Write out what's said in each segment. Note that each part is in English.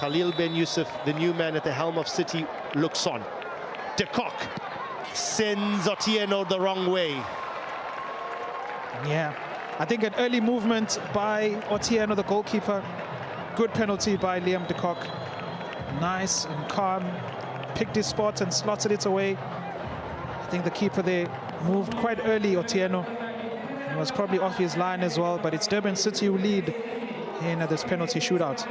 Khalil Ben Yusuf, the new man at the helm of City, looks on. De Kock sends Otieno the wrong way. Yeah, I think an early movement by Otieno, the goalkeeper. Good penalty by Liam de Kock. Nice and calm. Picked his spot and slotted it away. I think the keeper there moved quite early, Otieno. He was probably off his line as well, but it's Durban City who lead in this penalty shootout.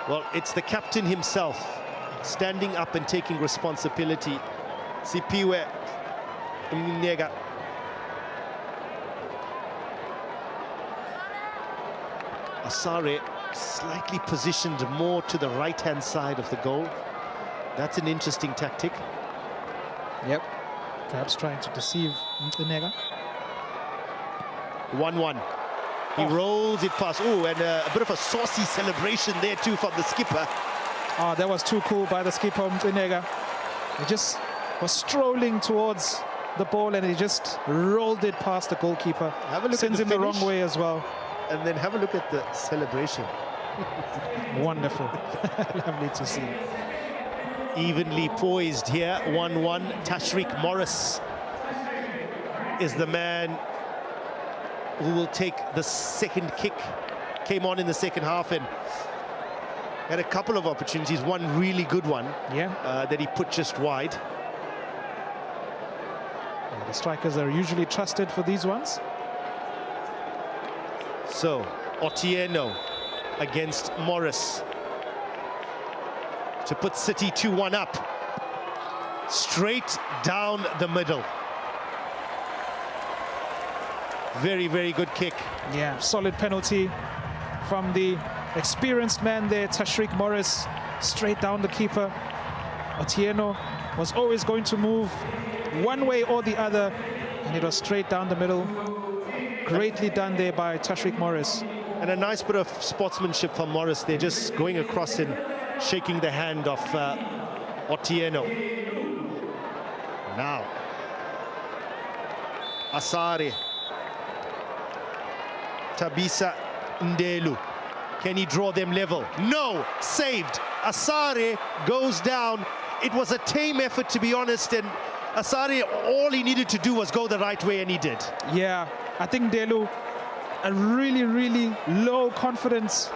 Well, it's the captain himself standing up and taking responsibility. Sipiwe Mnega. Asare slightly positioned more to the right-hand side of the goal. That's an interesting tactic. Yep, perhaps trying to deceive Mnega. 1-1. He rolls it past. Oh, and a bit of a saucy celebration there too from the skipper. Oh, that was too cool by the skipper, Mnega. He just was strolling towards the ball and he just rolled it past the goalkeeper. Have a look Sends at him the the wrong way as well. And then have a look at the celebration. Wonderful. Lovely to see. Evenly poised here, 1-1. Tashreeq Morris is the man who will take the second kick. Came on in the second half and had a couple of opportunities. One really good one, that he put just wide. Yeah, the strikers are usually trusted for these ones. So, Otieno against Morris to put City 2-1 up. Straight down the middle. Very, very good kick. Yeah, solid penalty from the experienced man there, Tashreeq Morris, straight down the keeper. Otieno was always going to move one way or the other, and it was straight down the middle. Greatly done there by Tashreeq Morris. And a nice bit of sportsmanship from Morris there, just going across and shaking the hand of Otieno. Now, Asare. Tabisa Ndelu. Can he draw them level? No! Saved. Asare goes down. It was a tame effort, to be honest, and Asare, all he needed to do was go the right way, and he did. Yeah, I think Ndelu, a really, really low confidence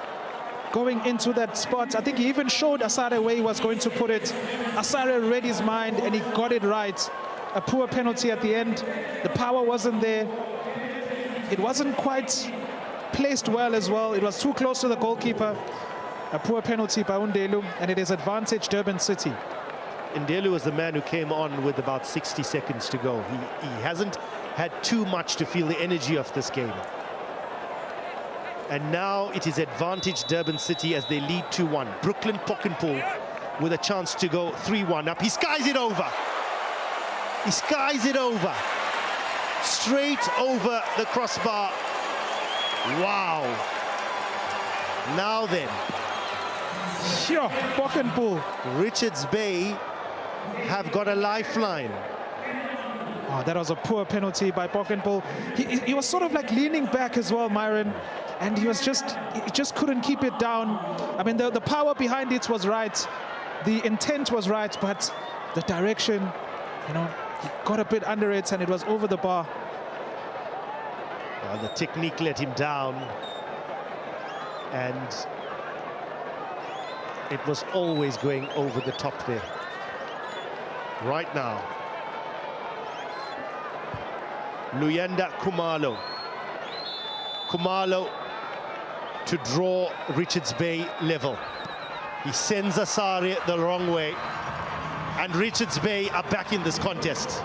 going into that spot. I think he even showed Asare where he was going to put it. Asare read his mind, and he got it right. A poor penalty at the end. The power wasn't there. It wasn't quite placed well as well. It was too close to the goalkeeper. A poor penalty by Ndelu, and it is advantage Durban City. Ndelu was the man who came on with about 60 seconds to go. He hasn't had too much to feel the energy of this game. And now it is advantage Durban City as they lead 2-1. Brooklyn Pockenpool with a chance to go 3-1 up. He skies it over. He skies it over. Straight over the crossbar. Wow. Now then. Sure, Pockenpool. Richards Bay have got a lifeline. Oh, that was a poor penalty by Pockenpool. He was sort of like leaning back as well, Myron, and he just couldn't keep it down. I mean, the power behind it was right, the intent was right, but the direction, you know, he got a bit under it and it was over the bar. The technique let him down, and it was always going over the top there. Right now, Luyanda Kumalo. Kumalo to draw Richards Bay level. He sends Asare the wrong way, and Richards Bay are back in this contest.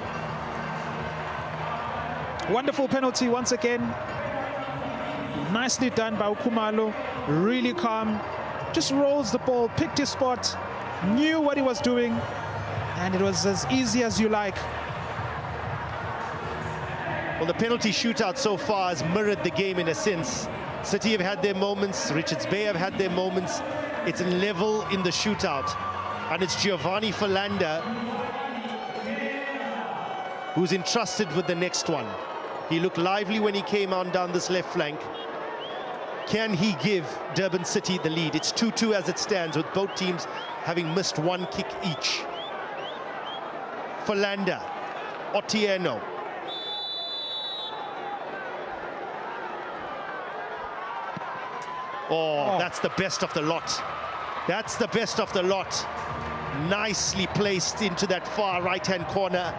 Wonderful penalty once again. Nicely done by Kumalo. Really calm. Just rolls the ball, picked his spot, knew what he was doing, and it was as easy as you like. Well, the penalty shootout so far has mirrored the game in a sense. City have had their moments, Richards Bay have had their moments. It's level in the shootout, and it's Giovanni Falanda who's entrusted with the next one. He looked lively when he came on down this left flank. Can he give Durban City the lead? It's 2-2 as it stands, with both teams having missed one kick each. Falanda, Otieno. Oh, that's the best of the lot. That's the best of the lot. Nicely placed into that far right-hand corner.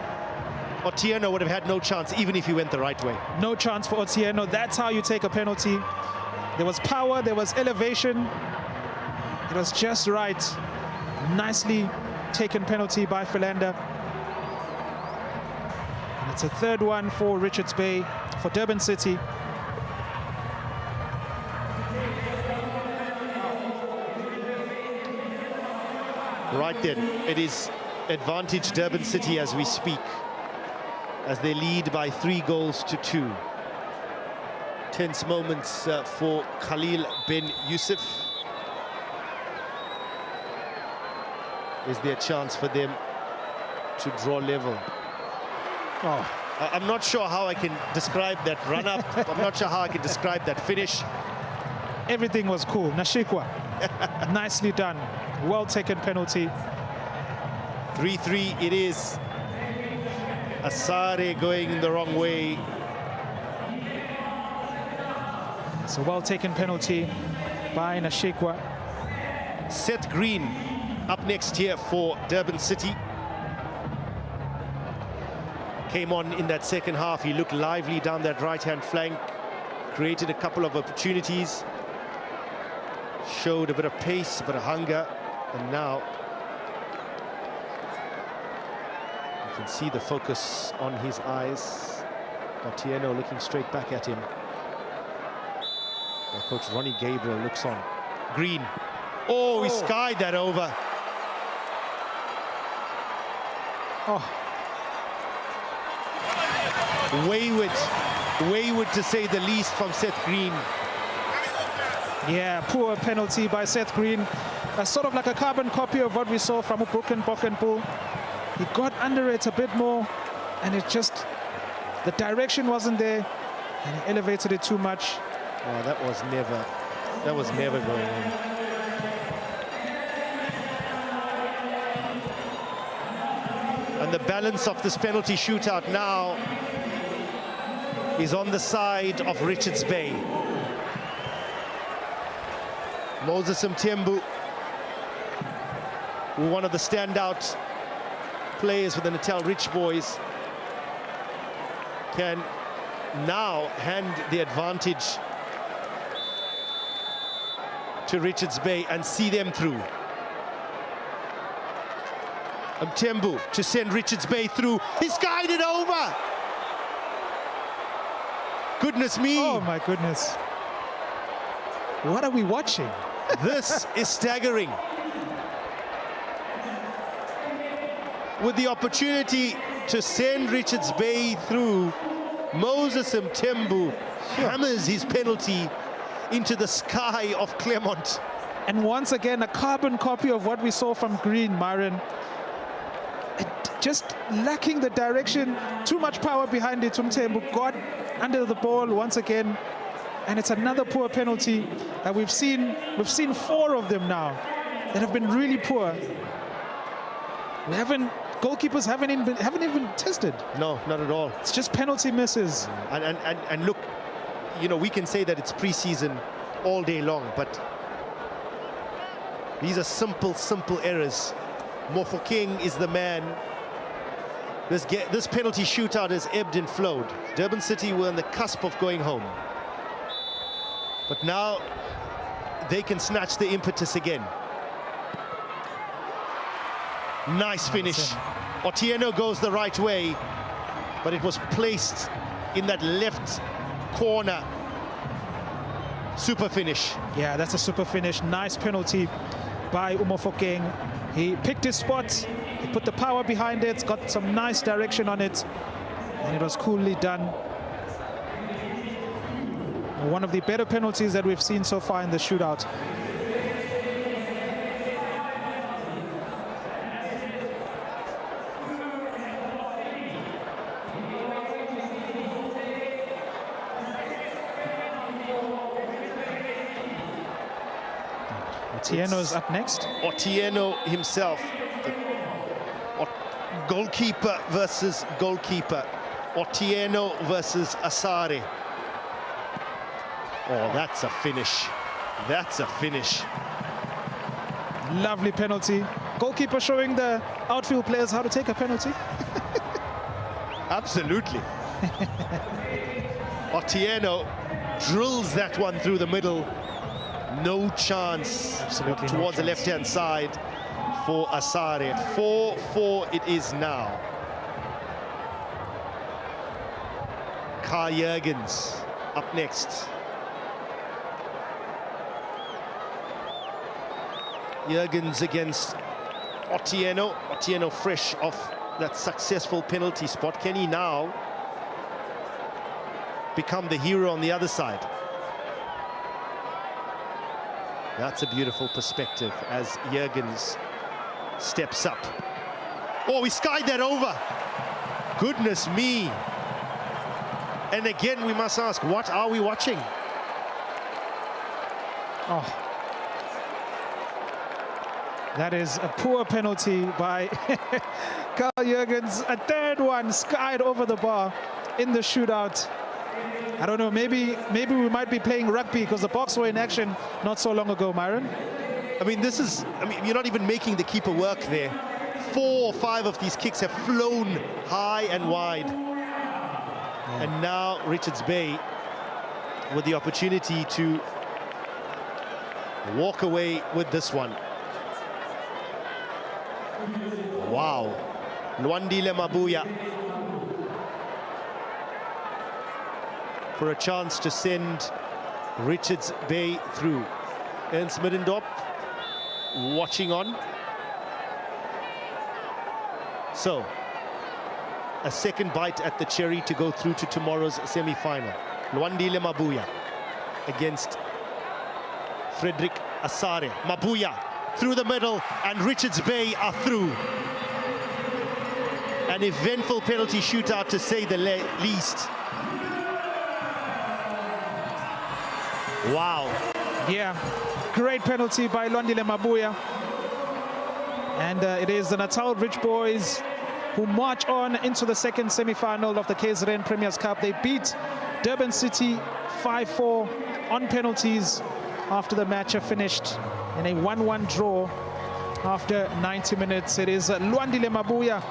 Otieno would have had no chance, even if he went the right way. No chance for Otieno. That's how you take a penalty. There was power, there was elevation. It was just right. Nicely taken penalty by Falanda. And it's a third one for Richards Bay, for Durban City. Right then, it is advantage Durban City as we speak, as they lead by 3 goals to 2. Tense moments for Khalil Ben Yusuf. Is there a chance for them to draw level? Oh, I'm not sure how I can describe that run-up. I'm not sure how I can describe that finish. everything was cool. Nashikwa, nicely done. Well taken penalty. 3-3 it is. Asare going the wrong way. It's a well taken penalty by Nashikwa. Seth Green up next here for Durban City. Came on in that second half. He looked lively down that right-hand flank. Created a couple of opportunities. Showed a bit of pace, a bit of hunger. And now you can see the focus on his eyes. Otieno looking straight back at him. Well, Coach Ronnie Gabriel looks on. Green. Oh, he skied that over. Oh, Wayward to say the least from Seth Green. yeah, poor penalty by Seth Green. Sort of like a carbon copy of what we saw from Broken Bockenpool. He got under it a bit more, and it just, the direction wasn't there, and he elevated it too much. Oh, that was never going in. And the balance of this penalty shootout now is on the side of Richards Bay. Moses Mthembu, one of the standout players for the Natal Rich Boys, can now hand the advantage to Richards Bay and see them through. Mthembu to send Richards Bay through. He's guided over. Goodness me. Oh my goodness. What are we watching? This is staggering. With the opportunity to send Richards Bay through, Moses Mthembu hammers his penalty into the sky of Claremont. And once again, a carbon copy of what we saw from Green, Myron. Just lacking the direction, too much power behind it. Mthembu got under the ball once again, and it's another poor penalty that we've seen 4 of them now that have been really poor. Goalkeepers haven't even tested. No, not at all. It's just penalty misses. And look, you know, we can say that it's pre-season all day long, but these are simple errors. Mofokeng is the man. This penalty shootout has ebbed and flowed. Durban City were on the cusp of going home. But now they can snatch the impetus again. Nice finish. Otieno goes the right way, but it was placed in that left corner. Super finish. Yeah, that's a super finish. Nice penalty by Mofokeng. He picked his spot, he put the power behind it, got some nice direction on it, and it was coolly done. One of the better penalties that we've seen so far in the shootout. Otieno's up next. Otieno himself. Goalkeeper versus goalkeeper. Otieno versus Asare. Oh, that's a finish. That's a finish. Lovely penalty. Goalkeeper showing the outfield players how to take a penalty. Absolutely. Otieno drills that one through the middle. No chance. Absolutely towards no the left-hand side for Asare. 4-4 it is now. Kai Jurgens up next. Jurgens against Otieno. Otieno fresh off that successful penalty spot. Can he now become the hero on the other side? That's a beautiful perspective as Jurgens steps up. Oh, he skied that over. Goodness me. And again, we must ask, what are we watching? Oh. That is a poor penalty by Kai Jurgens. A third one skied over the bar in the shootout. I don't know, maybe we might be playing rugby because the Boks were in action not so long ago, Myron. I mean, you're not even making the keeper work there. 4 or 5 of these kicks have flown high and wide. Yeah. And now Richards Bay with the opportunity to walk away with this one. Wow. Lwandile Mabuya for a chance to send Richards Bay through. Ernst Middendorp watching on. So, a second bite at the cherry to go through to tomorrow's semi-final. Lwandile Mabuya against Frederick Asare. Mabuya through the middle, and Richards Bay are through. An eventful penalty shootout, to say the least. Wow. Yeah, great penalty by Lwandile Mabuya. And it is the Natal Rich Boys who march on into the second semi-final of the KZN Premier Cup. They beat Durban City 5-4 on penalties after the match finished in a 1-1 draw after 90 minutes. It is Lwandile Mabuya